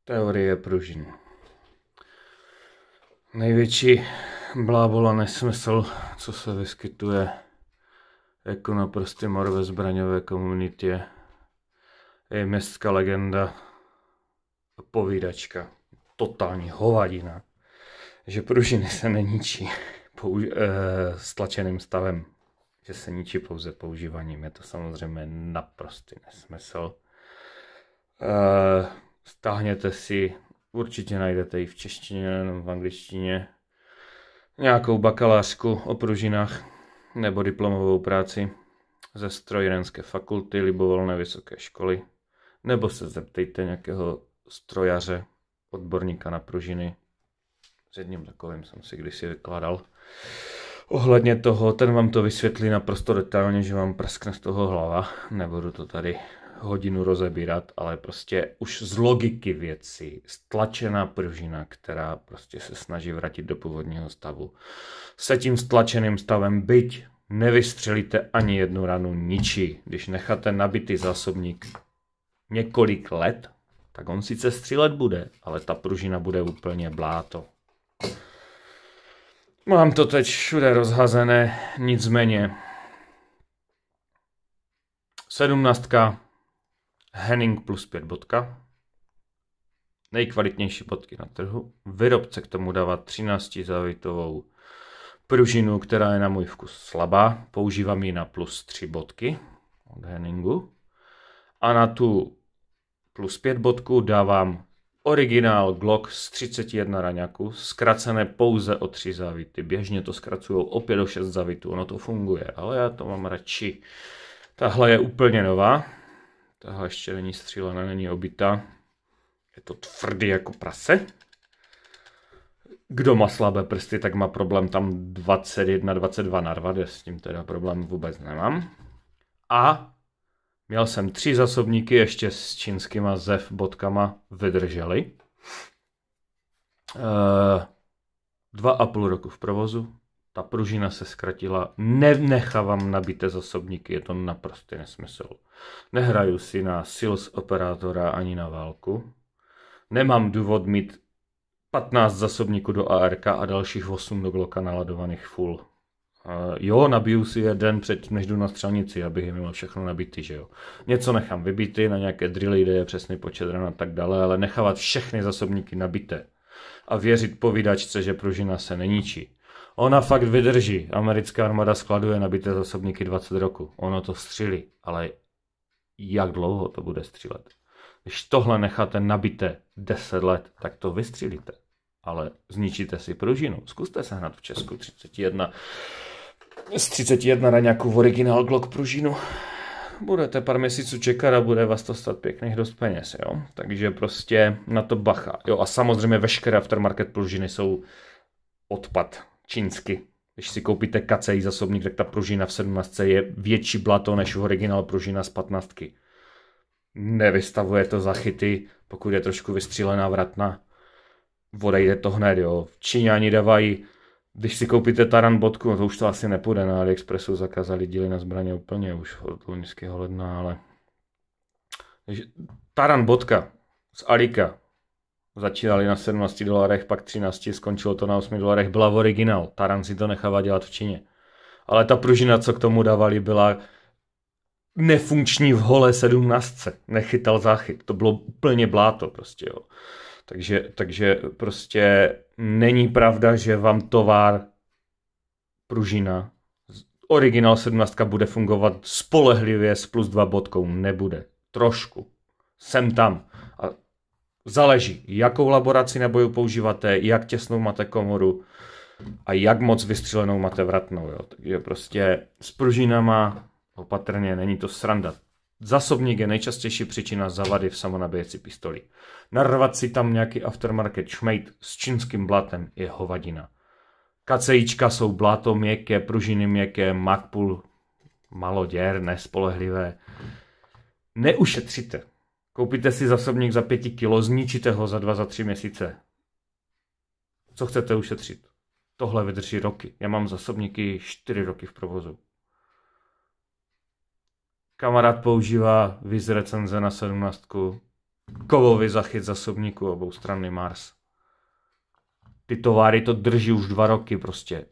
Teorie pružin. Největší blábol a nesmysl, co se vyskytuje jako naprostý mor ve zbraňové komunitě, je městská legenda a povídačka, totální hovadina, že pružiny se neničí stlačeným stavem, že se ničí pouze používáním. Je to samozřejmě naprostý nesmysl. Stáhněte si, určitě najdete i v češtině nebo v angličtině, nějakou bakalářku o pružinách nebo diplomovou práci ze strojírenské fakulty libovolné vysoké školy, nebo se zeptejte nějakého strojaře, odborníka na pružiny. S jedním takovým jsem si kdysi vykládal. Ohledně toho, ten vám to vysvětlí naprosto detailně, že vám prskne z toho hlava. Nebudu to tady hodinu rozebírat, ale prostě už z logiky věci stlačená pružina, která prostě se snaží vrátit do původního stavu. Se tím stlačeným stavem byť nevystřelíte ani jednu ranu, ničí. Když necháte nabitý zásobník několik let, tak on sice střílet bude, ale ta pružina bude úplně bláto. Mám to teď všude rozhazené, nicméně 17 Henning plus 5 bodka. Nejkvalitnější bodky na trhu. Výrobce k tomu dává 13 závitovou pružinu, která je na můj vkus slabá. Používám ji na plus 3 bodky od Henningu. A na tu plus 5 bodku dávám originál Glock z 31 raňáku, zkracené pouze o 3 závity. Běžně to zkracují o 5 do 6 závitů, ono to funguje, ale já to mám radši. Tahle je úplně nová. Tahle ještě není střílená, není obitá. Je to tvrdý jako prase. Kdo má slabé prsty, tak má problém tam 21, 22 narvat. Já s tím teda problém vůbec nemám. A měl jsem 3 zásobníky ještě s čínskýma ZEF bodkama vydržely. 2,5 roku v provozu. Ta pružina se zkratila. Nenechávám nabité zásobníky, je to naprostý nesmysl. Nehraju si na sales operátora ani na válku. Nemám důvod mít 15 zásobníků do ARK a dalších 8 do Glocka naladovaných full. Jo, nabiju si jeden předtím, než jdu na střelnici, abych je měl všechno nabitý, že jo. Něco nechám vybity, na nějaké drily, kde je přesný počet ran a tak dále, ale nechávat všechny zásobníky nabité a věřit povídačce, že pružina se neničí. Ona fakt vydrží. Americká armáda skladuje nabité zásobníky 20 roku. Ono to střílí, ale jak dlouho to bude střílet? Když tohle necháte nabité 10 let, tak to vystřílíte. Ale zničíte si pružinu. Zkuste sehnat v Česku 31 z 31 raňáků v originál Glock pružinu. Budete pár měsíců čekat a bude vás to stát pěkných dost peněz, jo. Takže prostě na to bacha. Jo, a samozřejmě veškeré aftermarket pružiny jsou odpad čínsky. Když si koupíte KCI zásobník, tak ta pružina v 17 je větší blato než v originál pružina z 15. Nevystavuje to zachyty, pokud je trošku vystřílená vratna. Odejde to hned, jo. Číňani dávají, když si koupíte taran bodku, no to už to asi nepůjde, na AliExpressu zakázali díly na zbraně úplně už od loňského ledna, ale taran bodka z Alika začínali na $17, pak 13, skončilo to na $8, byla v originál, taran si to nechává dělat v Číně. Ale ta pružina, co k tomu dávali, byla nefunkční v holé 17, nechytal záchyt, to bylo úplně bláto prostě, jo. Takže prostě není pravda, že vám tovar pružina originál 17 bude fungovat spolehlivě s plus 2 bodkou. Nebude. Trošku. Sem tam. A záleží, jakou laboraci na boju používáte, jak těsnou máte komoru a jak moc vystřelenou máte vratnou. Jo. Takže prostě s pružinama opatrně, není to sranda. Zásobník je nejčastější příčina zavady v samonabíjecí pistoli. Narvat si tam nějaký aftermarket šmejt s čínským blatem je hovadina. KCIčka jsou bláto měkké, pružiny měkké, Magpul maloděr, nespolehlivé. Neušetříte. Koupíte si zásobník za 5 kg, zničíte ho za 2, za 3 měsíce. Co chcete ušetřit? Tohle vydrží roky. Já mám zásobníky 4 roky v provozu. Kamarád používá Viz recenze na 17. kovový zachyt zásobníku oboustranný Mars. Ty tovary to drží už 2 roky prostě.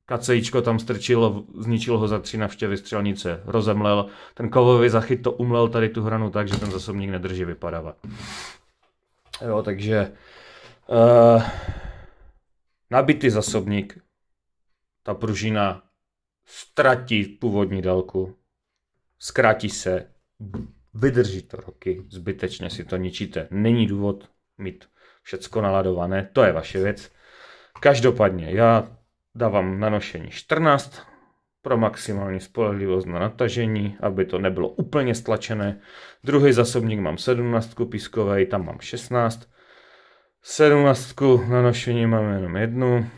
KCIčko tam strčilo, zničilo ho za 3 navštěvy střelnice, rozemlel. Ten kovový zachyt to umlel tady tu hranu tak, že ten zásobník nedrží vypadávat. Jo, takže nabitý zásobník, ta pružina ztratí původní délku, zkrátí se, vydrží to roky, zbytečně si to ničíte. Není důvod mít všecko naladované, to je vaše věc. Každopádně já dávám na nošení 14 pro maximální spolehlivost na natažení, aby to nebylo úplně stlačené. Druhý zásobník mám 17 pískovej, tam mám 16. 17 na nošení mám jenom jednu.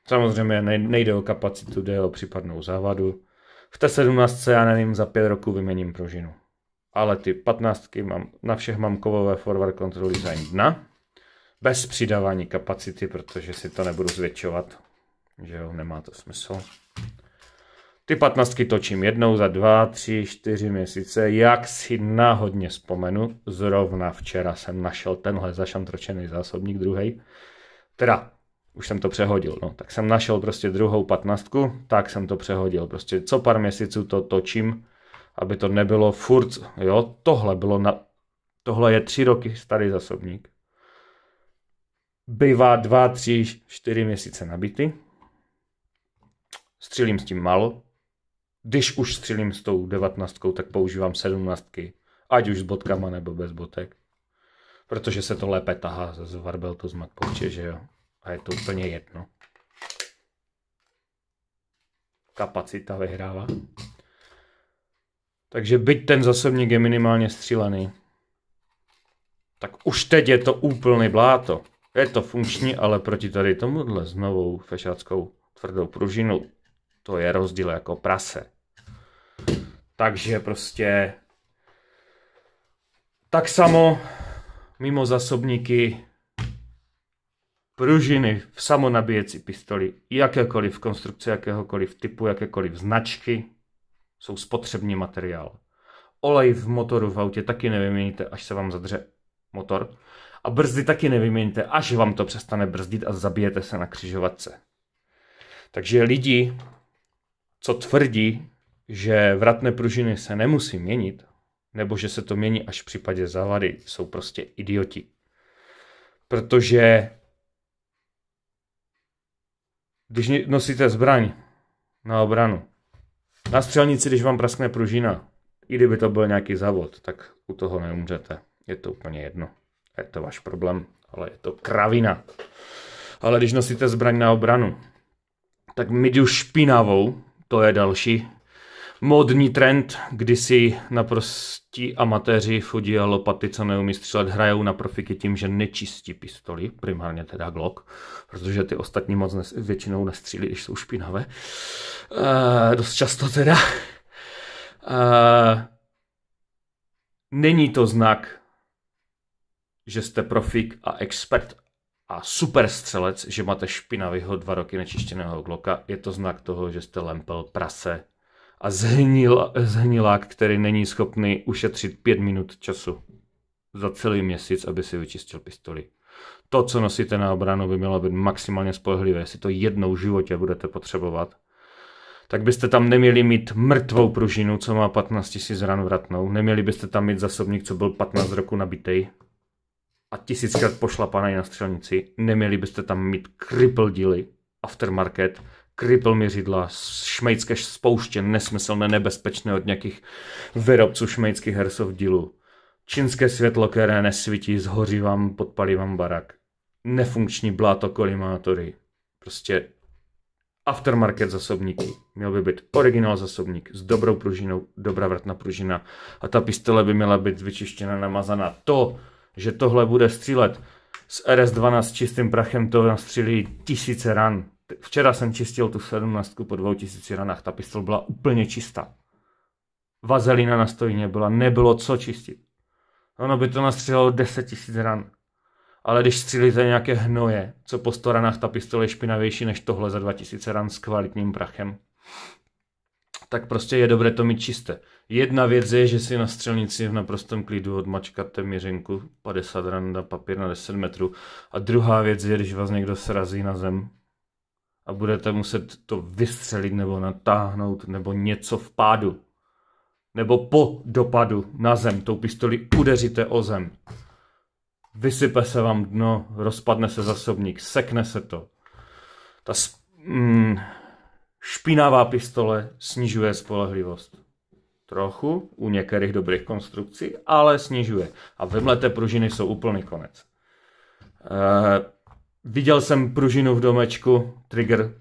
Samozřejmě nejde o kapacitu, jde o případnou závadu. V té 17 já nevím, za 5 roků vyměním pružinu. Ale ty 15 na všech mám kovové forward control design dna. Bez přidávání kapacity, protože si to nebudu zvětšovat. Že jo, nemá to smysl. Ty 15 točím jednou za 2, 3, 4 měsíce. Jak si náhodně vzpomenu, zrovna včera jsem našel tenhle zašantročený zásobník druhý. Teda, už jsem to přehodil, no. Tak jsem našel prostě druhou 15, tak jsem to přehodil. Prostě co pár měsíců to točím, aby to nebylo furt, jo. Tohle je 3 roky starý zásobník. Bývá 2, 3, 4 měsíce nabitý. Střílím s tím málo. Když už střílím s tou 19, tak používám 17, ať už s bodkama nebo bez botek. Protože se to lépe tahá z Warbeltu z MacPouche, že jo. A je to úplně jedno. Kapacita vyhrává. Takže byť ten zásobník je minimálně střílený, tak už teď je to úplný bláto. Je to funkční, ale proti tady tomuhle s novou fešáckou tvrdou pružinou to je rozdíl jako prase. Takže prostě tak samo mimo zásobníky pružiny v samonabíjecí pistoli, jakékoliv konstrukce, jakéhokoliv typu, jakékoliv značky jsou spotřební materiál. Olej v motoru v autě taky nevyměníte, až se vám zadře motor. A brzdy taky nevyměníte, až vám to přestane brzdit a zabijete se na křižovatce. Takže lidi, co tvrdí, že vratné pružiny se nemusí měnit, nebo že se to mění až v případě závady, jsou prostě idioti. Protože když nosíte zbraň na obranu, na střelnici, když vám praskne pružina, i kdyby to byl nějaký závod, tak u toho neumřete. Je to úplně jedno. Je to váš problém, ale je to kravina. Ale když nosíte zbraň na obranu, tak mít už špinavou, to je další módní trend, kdy si naprostí amatéři chodí a lopaty, co neumí střílet, hrajou na profiky tím, že nečistí pistoli, primárně teda Glock, protože ty ostatní moc většinou nestřílí, když jsou špinavé. Dost často teda. Není to znak, že jste profik a expert a super střelec, že máte špinavýho 2 roky nečištěného Glocka. Je to znak toho, že jste lempel prase a zhnilák, který není schopný ušetřit 5 minut času za celý měsíc, aby si vyčistil pistoli. To, co nosíte na obranu, by mělo být maximálně spolehlivé. Jestli to jednou v životě budete potřebovat, tak byste tam neměli mít mrtvou pružinu, co má 15 000 ran vratnou. Neměli byste tam mít zásobník, co byl 15 roku nabitej a 1000krát pošlapaný na střelnici. Neměli byste tam mít cripple díly, aftermarket, cripple měřidla, šmejdské spouště, nesmyslné, nebezpečné od nějakých výrobců šmejdských airsoft dílů. Čínské světlo, které nesvítí, zhoří vám, podpalí vám barak. Nefunkční bláto kolimátory. Prostě aftermarket zásobníky. Měl by být originál zásobník s dobrou pružinou, dobrá vratná pružina a ta pistole by měla být vyčištěna, namazaná. To, že tohle bude střílet s RS-12 s čistým prachem, to nastřílí 1000 ran. Včera jsem čistil tu 17 po 2000 ranách, ta pistol byla úplně čistá. Vazelina na stojně byla, nebylo co čistit. Ono by to nastřílelo 10 000 ran. Ale když střílíte nějaké hnoje, co po 100 ranách ta pistole je špinavější než tohle za 2000 ran s kvalitním prachem, tak prostě je dobré to mít čisté. Jedna věc je, že si na střelnici v naprostém klidu odmačkáte měřinku 50 ran na papír na 10 metrů. A druhá věc je, když vás někdo srazí na zem a budete muset to vystřelit nebo natáhnout nebo něco v pádu. Nebo po dopadu na zem tou pistoli udeříte o zem. Vysype se vám dno, rozpadne se zásobník, sekne se to. Ta špinavá pistole snižuje spolehlivost. Trochu, u některých dobrých konstrukcí, ale snižuje. A vymleté pružiny jsou úplný konec. Viděl jsem pružinu v domečku, trigger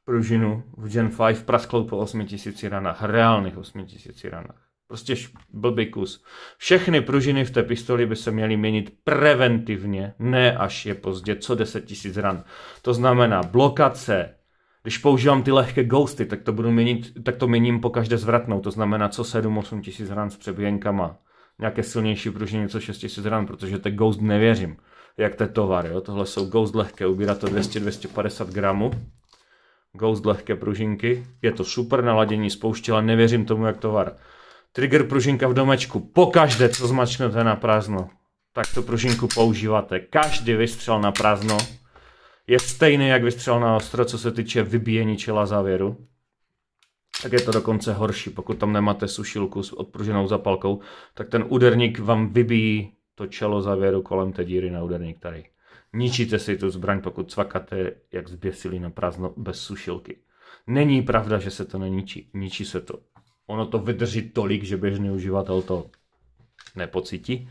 pružinu v Gen 5 prasklou po 8000 ranách, reálných 8000 ranách. Prostě blbý kus. Všechny pružiny v té pistoli by se měly měnit preventivně, ne až je pozdě, co 10 000 ran. To znamená blokace. Když používám ty lehké ghosty, tak to měním po každé zvratnou. To znamená co 7-8 tisíc ran s přebíjenkama. Nějaké silnější pružiny, co 6 000 ran, protože ten ghost nevěřím. Jak to je tovar, jo? Tohle jsou ghost lehké, ubírá to 200-250 gramů. Ghost lehké pružinky. Je to super naladění spouštěl, ale nevěřím tomu jak tovar. Trigger pružinka v domečku. Pokaždé, co zmačknete na prázdno, tak tu pružinku používáte. Každý vystřel na prázdno je stejný, jak vystřel na ostro, co se týče vybíjení čela závěru. Tak je to dokonce horší. Pokud tam nemáte sušilku s odpruženou zapalkou, tak ten úderník vám vybíjí to čelo závěru kolem té díry na úderník tady. Ničíte si tu zbraň, pokud cvakáte jak zběsilí na prázdno bez sušilky. Není pravda, že se to neničí. Ničí se to. Ono to vydrží tolik, že běžný uživatel to nepocítí.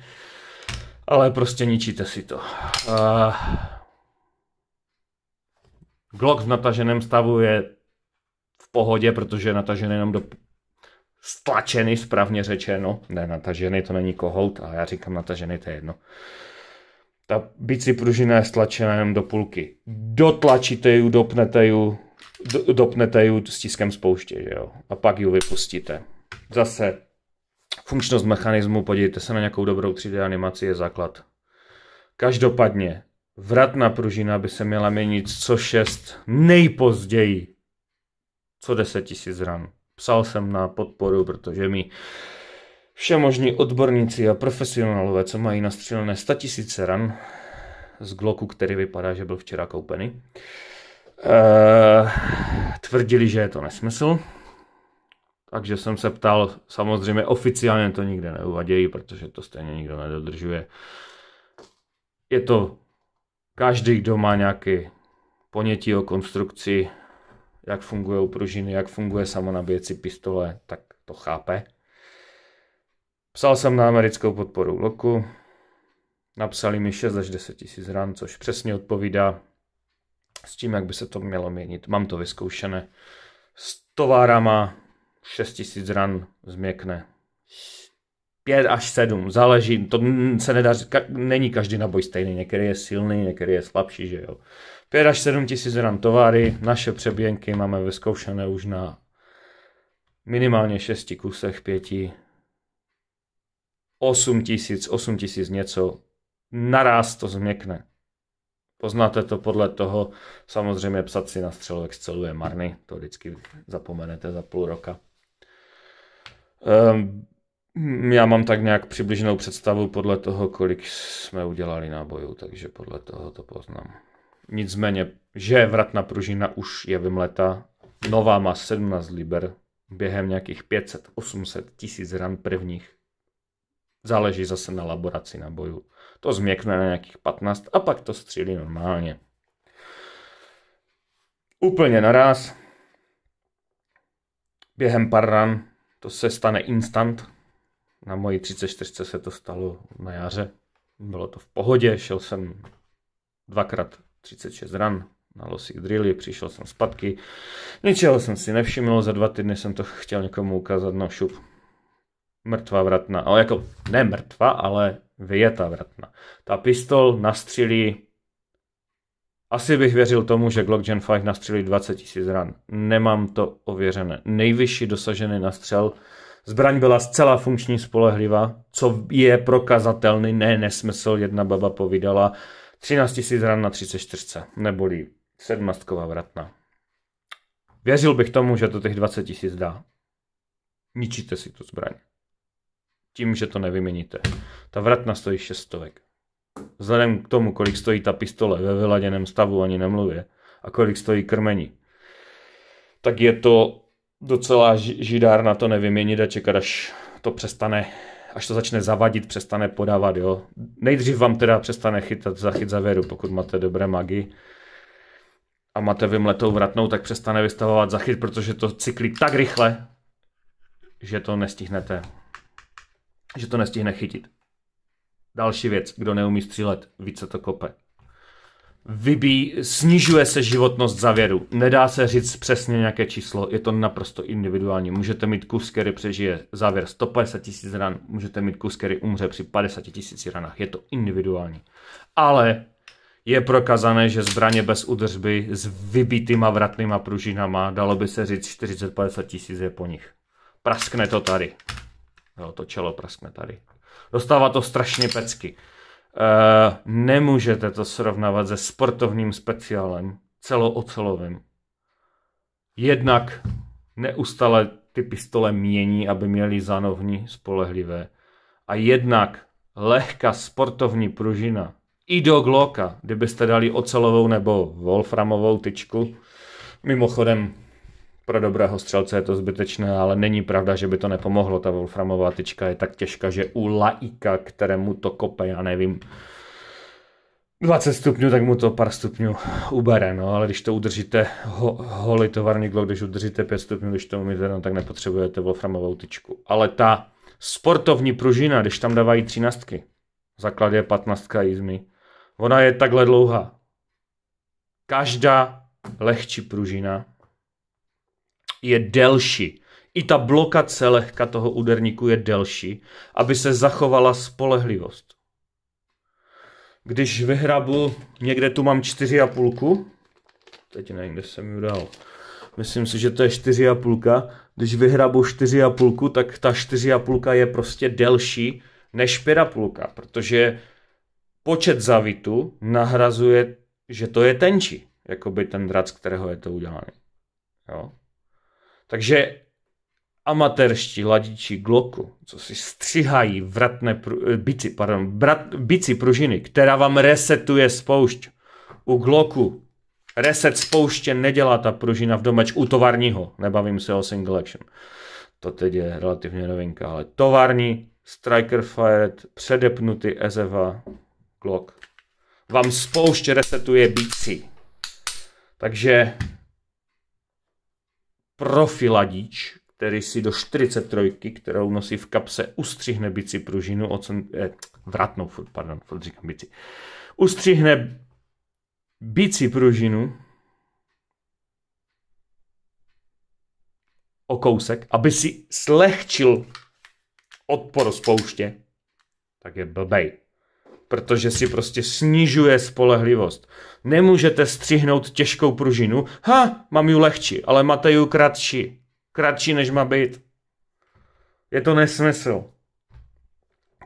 Ale prostě ničíte si to. Glock v nataženém stavu je v pohodě, protože je natažený jenom do stlačený, správně řečeno. Ne, natažený to není kohout, a já říkám natažený, to je jedno. Ta bicí pružina je stlačená jenom do půlky. Dotlačíte ji, dopnete ji stiskem spouště, že jo? A pak ji vypustíte. Zase funkčnost mechanismu, podívejte se na nějakou dobrou 3D animaci, je základ. Každopádně vratná pružina by se měla měnit co 6, nejpozději co 10 000 ran. Psal jsem na podporu, protože mi všemožní odborníci a profesionálové, co mají nastřelené 100 000 ran z Glocku, který vypadá, že byl včera koupený, tvrdili, že je to nesmysl. Takže jsem se ptal, samozřejmě oficiálně to nikde neuvadějí, protože to stejně nikdo nedodržuje. Je to každý, kdo má nějaké ponětí o konstrukci, jak fungují pružiny, jak funguje samonabíjecí pistole, tak to chápe. Psal jsem na americkou podporu Glocku, napsali mi 6 až 10 000 ran, což přesně odpovídá s tím, jak by se to mělo měnit. Mám to vyzkoušené. S továrama 6 000 ran změkne. 5 až 7, záleží, to se nedá, není každý naboj stejný, některý je silný, některý je slabší, že jo. 5 až 7 000 ran továry, naše přebíjenky máme vyzkoušené už na minimálně 6 kusech, 5, 8 000 něco, naraz to změkne. Poznáte to podle toho, samozřejmě psat si na střelovek z celu je marný, to vždycky zapomenete za půl roka. Já mám tak nějak přibližnou představu podle toho, kolik jsme udělali nábojů, takže podle toho to poznám. Nicméně, že vratná pružina už je vymleta, nová má 17 liber, během nějakých 500-800 000 ran prvních. Záleží zase na laboraci nábojů. To změkne na nějakých 15 a pak to střílí normálně. Úplně naraz. Během pár ran to se stane instant. Na mojí 34 se to stalo na jaře. Bylo to v pohodě, šel jsem 2x 36 ran na losích drilly, přišel jsem zpátky. Ničeho jsem si nevšiml, za 2 týdny jsem to chtěl někomu ukázat, no šup. Mrtvá vratna, ale jako ne mrtvá, ale vyjetá vratna. Ta pistol nastřílí, asi bych věřil tomu, že Glock Gen 5 nastřílí 20 000 ran. Nemám to ověřené. Nejvyšší dosažený nastřel. Zbraň byla zcela funkční, spolehlivá, co je prokazatelný, ne nesmysl, jedna baba povídala. 13 000 ran na 34, neboli 17ková vratna. Věřil bych tomu, že to těch 20 000 dá. Ničíte si tu zbraň. Tím, že to nevyměníte. Ta vratna stojí 600. Vzhledem k tomu, kolik stojí ta pistole ve vyladěném stavu, ani nemluvě, a kolik stojí krmení, tak je to docela židár na to nevyměnit a čekat, až to přestane, až to začne zavadit, přestane podávat, jo. Nejdřív vám teda přestane chytat za chyt zavěru, pokud máte dobré magi a máte vymletou vratnou, tak přestane vystavovat za chyt, protože to cyklí tak rychle, že to nestihnete, že to nestihne chytit. Další věc, kdo neumí střílet, více to kope. Snižuje se životnost závěru. Nedá se říct přesně nějaké číslo, je to naprosto individuální. Můžete mít kus, který přežije závěr 150 000 ran, můžete mít kus, který umře při 50 000 ranách. Je to individuální. Ale je prokázané, že zbraně bez údržby s vybitýma vratnýma pružinama, dalo by se říct 40-50 tisíc je po nich. Praskne to tady. Jo, to čelo praskne tady. Dostává to strašně pecky. Nemůžete to srovnávat se sportovním speciálem, celoocelovým. Jednak neustále ty pistole mění, aby měly zánovní spolehlivé. A jednak lehká sportovní pružina i do Glocka, kdybyste dali ocelovou nebo wolframovou tyčku. Mimochodem, pro dobrého střelce je to zbytečné, ale není pravda, že by to nepomohlo. Ta wolframová tyčka je tak těžká, že u laika, kterému to kope, já nevím, 20 stupňů, tak mu to pár stupňů ubere, no, ale když to udržíte holý tovární Glock, když udržíte 5 stupňů, když to umíte, no, tak nepotřebujete wolframovou tyčku. Ale ta sportovní pružina, když tam dávají 13, základ je 15 jízmy, ona je takhle dlouhá. Každá lehčí pružina je delší. I ta blokace lehka toho úderníku je delší, aby se zachovala spolehlivost. Když vyhrabu, někde tu mám 4,5, teď nevím, kde jsem ji dal, myslím si, že to je 4,5, když vyhrabu 4,5, tak ta 4,5 je prostě delší než 5,5, protože počet zavitů nahrazuje, že to je tenčí, jakoby ten drak, z kterého je to udělané. Jo? Takže amatérští ladiči Glocku, co si stříhají vratné bicí pružiny, která vám resetuje spoušť. U Glocku reset spouště nedělá ta pružina v domečku u továrního, nebavím se o single action. To teď je relativně novinka, ale tovární Striker Fired předepnutý SFA Glock vám spoušť resetuje bicí. Takže profi ladič, který si do 43, kterou nosí v kapse, ustřihne bicí pružinu, vratnou, furt říkám bicí. Ustřihne bicí pružinu o kousek, aby si slehčil odpor spouště, tak je blbej. Protože si prostě snižuje spolehlivost. Nemůžete střihnout těžkou pružinu. Mám ju lehčí, ale máte ju kratší. Kratší, než má být. Je to nesmysl.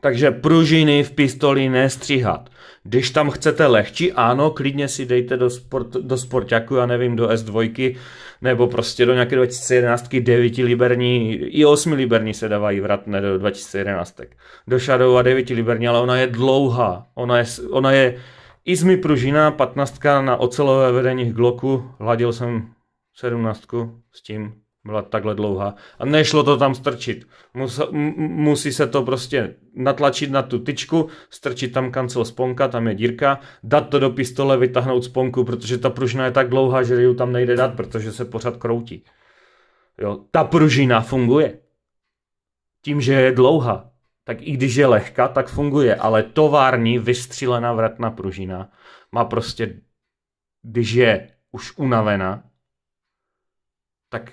Takže pružiny v pistoli nestříhat. Když tam chcete lehčí, ano, klidně si dejte do sportáku, já nevím, do S2, nebo prostě do nějaké 2011, 9 liberní, i 8 liberní se dávají vratné do 2011. Do Shadow a 9 liberní, ale ona je dlouhá. Ona je izmi pružina, 15 na ocelové vedení Glocku, hladil jsem 17 s tím. Byla takhle dlouhá a nešlo to tam strčit. Musí se to prostě natlačit na tu tyčku, strčit tam kancel sponka, tam je dírka, dát to do pistole, vytáhnout sponku, protože ta pružina je tak dlouhá, že ji tam nejde dát, protože se pořád kroutí. Jo, ta pružina funguje. Tím, že je dlouhá, tak i když je lehká, tak funguje, ale tovární vystřílená vratná pružina má prostě, když je už unavená, tak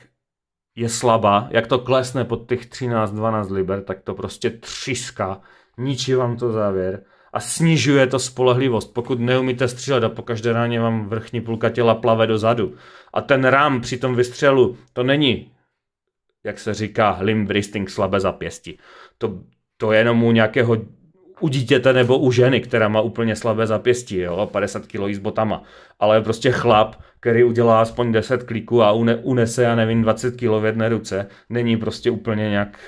je slabá, jak to klesne pod těch 13-12 liber, tak to prostě tříská, ničí vám to závěr a snižuje to spolehlivost. Pokud neumíte střílet a po každé ráně vám vrchní půlka těla plave dozadu a ten rám při tom vystřelu, to není, jak se říká, limb wristing, slabé zapěstí. To je jenom u nějakého u dítěte nebo u ženy, která má úplně slabé zapěstí, jo, 50 kg s botama. Ale prostě chlap, který udělá aspoň 10 kliků a unese, já nevím, 20 kg v jedné ruce, není prostě úplně nějak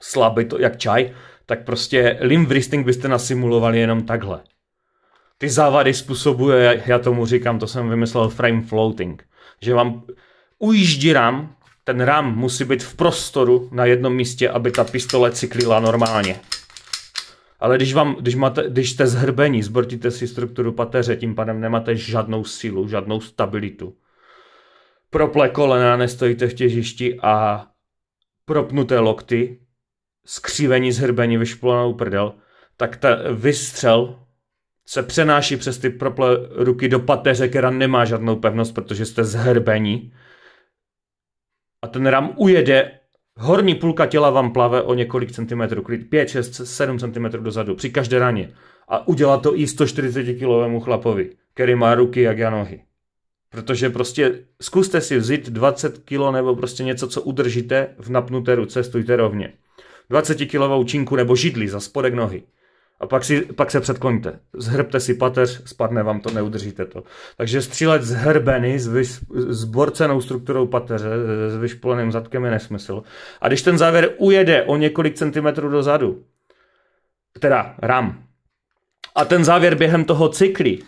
slabý, to jak čaj, tak prostě limb wristing byste nasimulovali jenom takhle. Ty závady způsobuje, já tomu říkám, to jsem vymyslel frame floating, že vám ujíždí ram, ten ram musí být v prostoru na jednom místě, aby ta pistole cyklila normálně. Ale když jste zhrbení, zbortíte si strukturu pateře, tím pádem nemáte žádnou sílu, žádnou stabilitu. Prople kolena, nestojíte v těžišti a propnuté lokty, skřívení, zhrbení, vyšplonou prdel, tak ta vystřel se přenáší přes ty prople ruky do pateře, která nemá žádnou pevnost, protože jste zhrbení. A ten ram ujede, horní půlka těla vám plave o několik centimetrů, 5, 6, 7 cm dozadu při každé raně. A udělá to i 140-kilovému chlapovi, který má ruky jak já nohy. Protože prostě zkuste si vzít 20 kg nebo prostě něco, co udržíte v napnuté ruce, stůjte rovně. 20-kilovou činku nebo židli za spodek nohy. A pak se předkloňte. Zhrbte si pateř, spadne vám to, neudržíte to. Takže střílet zhrbený s borcenou strukturou pateře, s vyšpoleným zadkem je nesmysl. A když ten závěr ujede o několik centimetrů dozadu, teda ram, a ten závěr během toho cyklí,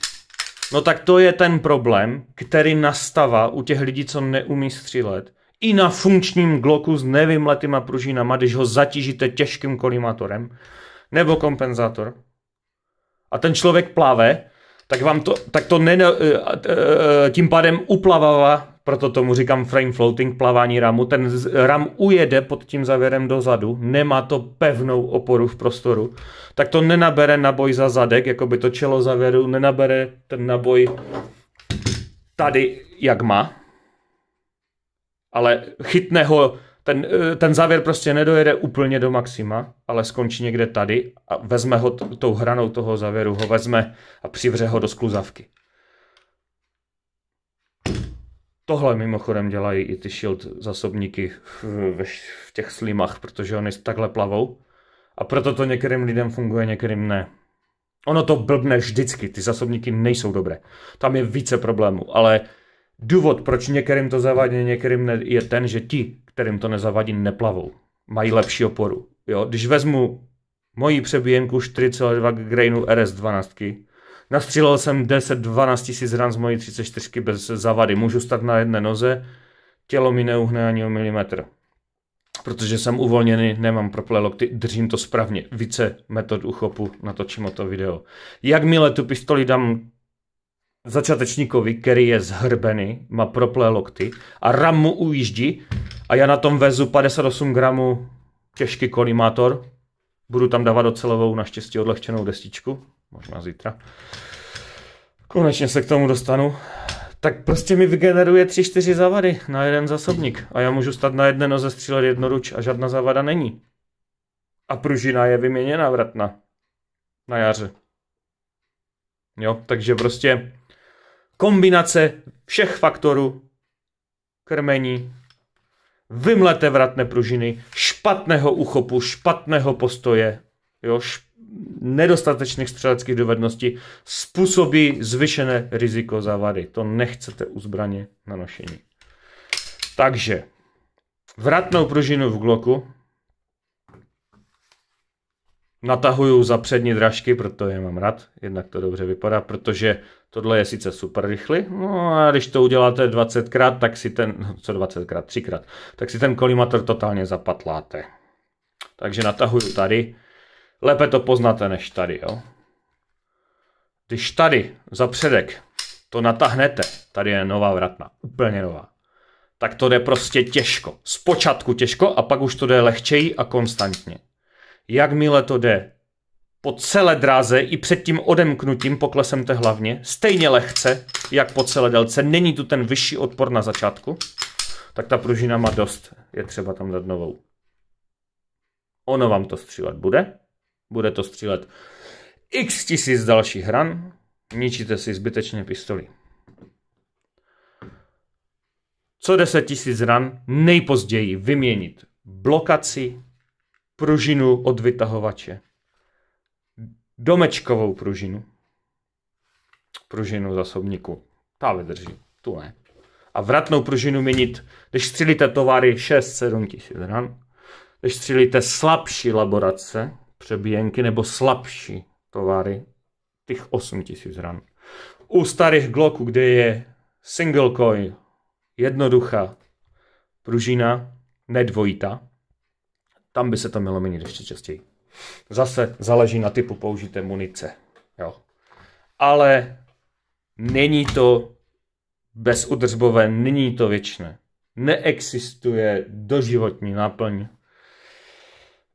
no tak to je ten problém, který nastává u těch lidí, co neumí střílet. I na funkčním Glocku s nevymletýma pružinama, když ho zatížíte těžkým kolimátorem, nebo kompenzátor, a ten člověk plave, tím pádem uplavává, proto tomu říkám frame floating, plavání ramu, ten ram ujede pod tím závěrem dozadu, nemá to pevnou oporu v prostoru, tak to nenabere naboj za zadek, jako by to čelo závěru, nenabere ten naboj tady, jak má, ale chytne ho. Ten závěr prostě nedojede úplně do maxima, ale skončí někde tady a vezme ho tou hranou toho závěru, ho vezme a přivře ho do skluzavky. Tohle mimochodem dělají i ty shield zásobníky v těch slimách, protože oni takhle plavou a proto to některým lidem funguje, některým ne. Ono to blbne vždycky, ty zásobníky nejsou dobré. Tam je více problémů, ale důvod, proč některým to zavadí, některým ne, je ten, že ti, kterým to nezavadí, neplavou. Mají lepší oporu. Jo? Když vezmu moji přebíjenku 4,2 grainu RS12, nastřílel jsem 10-12 tisíc ran z mojí 34 bez zavady. Můžu stát na jedné noze, tělo mi neuhne ani o milimetr. Protože jsem uvolněný, nemám proplé lokty, držím to správně. Více metod uchopu, natočím o to video. Jakmile tu pistoli dám začátečníkovi, který je zhrbený, má proplé lokty a ram mu ujíždí a já na tom vezu 58 gramů těžký kolimátor, budu tam dávat docelovou naštěstí odlehčenou destičku, možná zítra, konečně se k tomu dostanu, tak prostě mi vygeneruje 3-4 závady na jeden zásobník a já můžu stát na jedné noze, střílet jednoruč a žádná závada není. A pružina je vyměněná vratna na jaře. Jo, takže prostě kombinace všech faktorů, krmení, vymleté vratné pružiny, špatného uchopu, špatného postoje, jo, nedostatečných střeleckých dovedností způsobí zvyšené riziko závady. To nechcete u zbraně na nošení. Takže vratnou pružinu v Glocku natahuju za přední drážky, proto je mám rád, jednak to dobře vypadá, protože tohle je sice super rychlý, no a když to uděláte 20krát, tak si ten, co 20krát, 3krát, tak si ten kolimátor totálně zapatláte. Takže natahuju tady, lépe to poznáte než tady, jo. Když tady za předek to natáhnete, tady je nová vratna, úplně nová, tak to jde prostě těžko, zpočátku těžko a pak už to jde lehčeji a konstantně. Jakmile to jde po celé dráze i před tím odemknutím poklesem té hlavně, stejně lehce, jak po celé délce, není tu ten vyšší odpor na začátku, tak ta pružina má dost, je třeba tam dát novou. Ono vám to střílet bude to střílet x tisíc dalších ran, ničíte si zbytečně pistoli. Co 10 000 ran nejpozději vyměnit blokaci, pružinu od vytahovače, domečkovou pružinu, pružinu zásobníku, ta vydrží, tu ne. A vratnou pružinu měnit, když střílíte tovary 6-7 tisíc ran, když střílíte slabší laborace, přebíjenky nebo slabší tovary, těch 8 tisíc ran. U starých Glocků, kde je single coil, jednoduchá pružina, nedvojitá, tam by se to mělo měnit ještě častěji. Zase záleží na typu použité munice. Jo. Ale není to bezúdržbové, není to věčné. Neexistuje doživotní náplň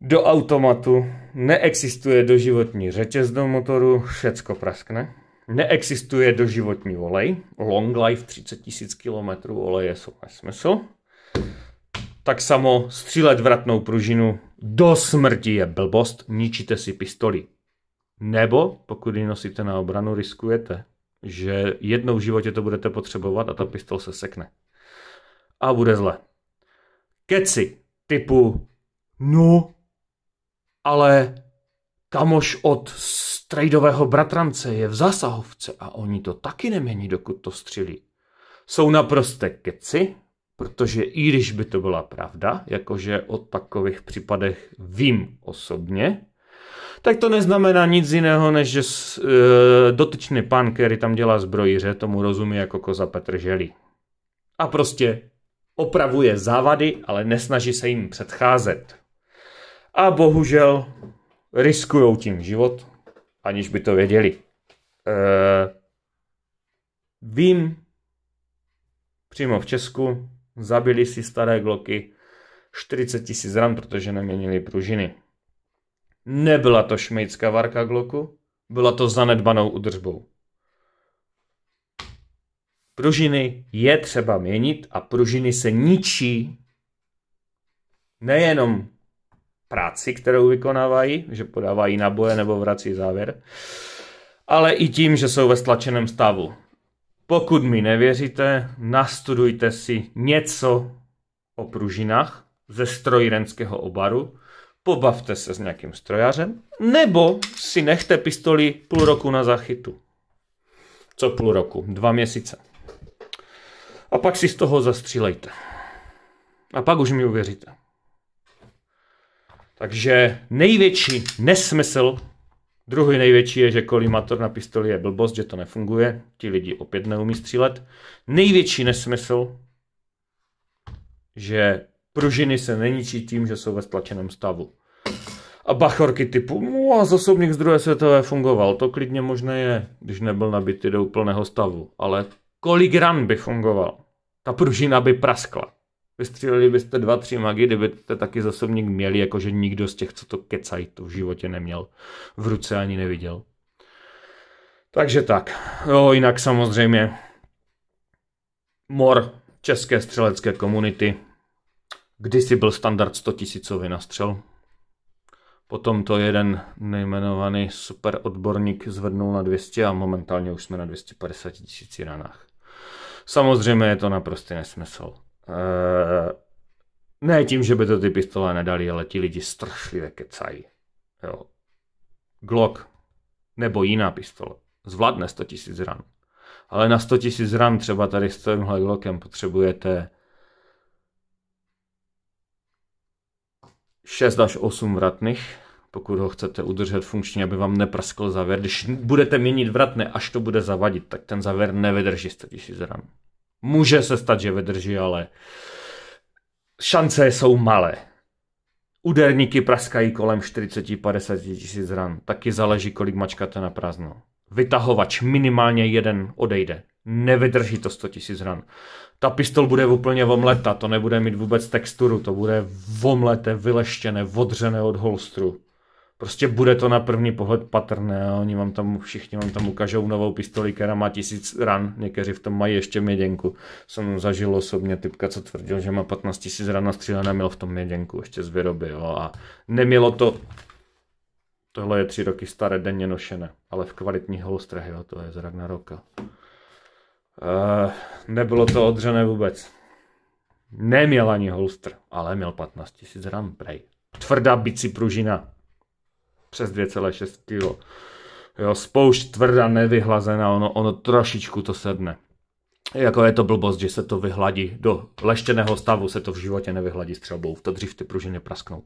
do automatu, neexistuje doživotní řetěz do motoru, všecko praskne. Neexistuje doživotní olej, long life 30 000 km oleje jsou nesmysl. Tak samo střílet vratnou pružinu do smrti je blbost, ničíte si pistoli. Nebo pokud ji nosíte na obranu, riskujete, že jednou v životě to budete potřebovat a ta pistol se sekne. A bude zle. Keci typu no, ale kamoš od strejdového bratrance je v zásahovce a oni to taky nemění, dokud to střílí. Jsou naprosté keci, protože i když by to byla pravda, jakože o takových případech vím osobně, tak to neznamená nic jiného, než že dotyčný pán, který tam dělá zbrojíře, tomu rozumí jako koza Petr Želí. A prostě opravuje závady, ale nesnaží se jim předcházet. A bohužel riskujou tím život, aniž by to věděli. Vím, přímo v Česku zabili si staré Glocky 40 000 ran, protože neměnili pružiny. Nebyla to šmejdská varka Glocku, byla to zanedbanou údržbou. Pružiny je třeba měnit a pružiny se ničí nejenom práci, kterou vykonávají, že podávají naboje nebo vrací závěr, ale i tím, že jsou ve stlačeném stavu. Pokud mi nevěříte, nastudujte si něco o pružinách ze strojírenského obaru, pobavte se s nějakým strojařem, nebo si nechte pistoli půl roku na zachytu. Co půl roku? 2 měsíce. A pak si z toho zastřílejte. A pak už mi uvěříte. Takže největší nesmysl, druhý největší je, že kolimátor na pistoli je blbost, že to nefunguje, ti lidi opět neumí střílet. Největší nesmysl, že pružiny se neničí tím, že jsou ve stlačeném stavu. A bachorky typu, a zásobník z druhé světové fungoval, to klidně možné je, když nebyl nabitý do úplného stavu. Ale kolik ran by fungoval? Ta pružina by praskla. Vystříleli byste 2-3 magy, kdybyste taky zásobník měli, jakože nikdo z těch, co to kecají, to v životě neměl. V ruce ani neviděl. Takže tak. Jo, jinak samozřejmě mor české střelecké komunity. Kdysi byl standard 100 000 na střel. Potom to jeden nejmenovaný super odborník zvednul na 200 a momentálně už jsme na 250 000 ranách. Samozřejmě je to naprostý nesmysl. Ne tím, že by to ty pistole nedali, ale ti lidi strašlivě kecají. Jo. Glock nebo jiná pistole zvládne 100 000 ran. Ale na 100 000 ran třeba tady s tímhle Glockem potřebujete 6 až 8 vratných, pokud ho chcete udržet funkčně, aby vám nepraskl závěr. Když budete měnit vratné, až to bude zavadit, tak ten závěr nevydrží 100 000 ran. Může se stát, že vydrží, ale šance jsou malé. Úderníky praskají kolem 40-50 000 ran. Taky záleží, kolik mačkáte na prázdno. Vytahovač minimálně jeden odejde. Nevydrží to 100 000 ran. Ta pistol bude úplně omleta, to nebude mít vůbec texturu, to bude omleté, vyleštěné, odřené od holstru. Prostě bude to na první pohled patrné a oni všichni vám tam ukážou novou pistoli, která má 1000 ran, někteří v tom mají ještě měděnku. Jsem zažil osobně typka, co tvrdil, že má 15 000 ran nastřílené, měl v tom měděnku ještě z výroby, jo, a nemělo to, tohle je 3 roky staré, denně nošené, ale v kvalitních holstrech, jo, to je z Ragnaroka. Nebylo to odřené vůbec. Neměl ani holstr, ale měl 15 000 ran, prej. tvrdá bicí pružina. Přes 2,6 kg. Jo, spoušť tvrdá, nevyhlazená, ono trošičku to sedne. Jako je to blbost, že se to vyhladí. Do leštěného stavu se to v životě nevyhladí střelbou. To dřív ty pružiny prasknou.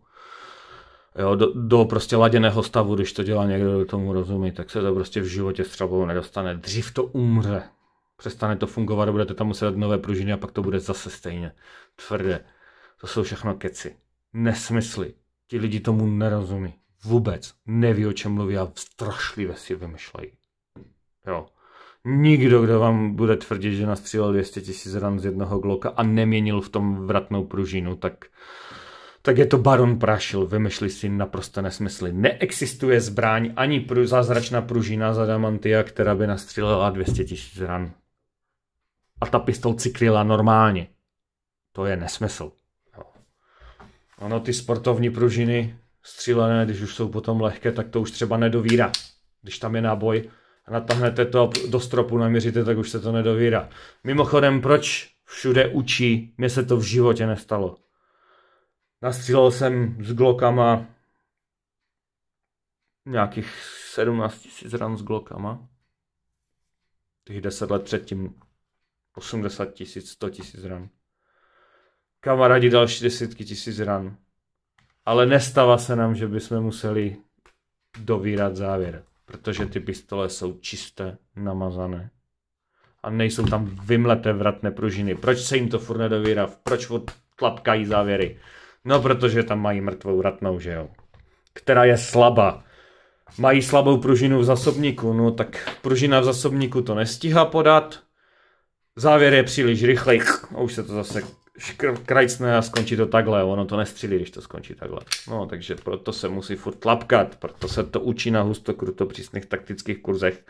Jo, do prostě laděného stavu, když to dělá někdo, kdo tomu rozumí, tak se to prostě v životě střelbou nedostane. Dřív to umře. Přestane to fungovat, budete tam muset dát nové pružiny a pak to bude zase stejně tvrdé. To jsou všechno keci. Nesmysly. Ti lidi tomu nerozumí. Vůbec. Neví, o čem mluví a strašlivě si vymyšlejí. Jo. Nikdo, kdo vám bude tvrdit, že nastřílel 200 000 ran z jednoho Glocka a neměnil v tom vratnou pružinu, tak je to baron Prašil, vymyšlí si naprosto nesmysly. Neexistuje zbraň ani zázračná pružina z adamantia, která by nastřílela 200 000 ran. A ta pistol cyklila normálně. To je nesmysl. Jo. Ono ty sportovní pružiny střílené, když už jsou potom lehké, tak to už třeba nedovírá. Když tam je náboj a natáhnete to do stropu, naměříte, tak už se to nedovírá. Mimochodem, proč všude učí, mně se to v životě nestalo. Nastřílel jsem s Glockama nějakých 17 000 ran s Glockama. Těch 10 let předtím 80 000, 100 000 ran. Kamarádi další desítky tisíc ran. Ale nestává se nám, že bychom museli dovírat závěr. Protože ty pistole jsou čisté, namazané. A nejsou tam vymleté vratné pružiny. Proč se jim to furt nedovírá? Proč tlapkají závěry? No, protože tam mají mrtvou vratnou, že jo. Která je slabá. Mají slabou pružinu v zásobníku. No tak pružina v zásobníku to nestíhá podat. Závěr je příliš rychlej. A už se to zase krajcne a skončí to takhle. Ono to nestřílí, když to skončí takhle. No, takže proto se musí furt tlapkat. Proto se to učí na husto kruto přísných taktických kurzech.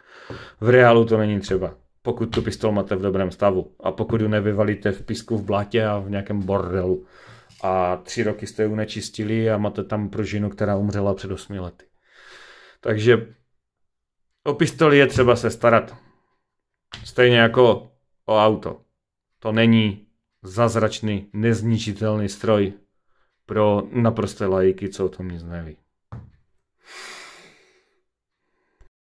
V reálu to není třeba. Pokud tu pistol máte v dobrém stavu. A pokud ji nevyvalíte v písku, v blátě a v nějakém bordelu. A 3 roky jste ji nečistili a máte tam pružinu, která umřela před 8 lety. Takže o pistoli je třeba se starat. Stejně jako o auto. To není zázračný, nezničitelný stroj pro naprosté laiky, co o tom nic neví.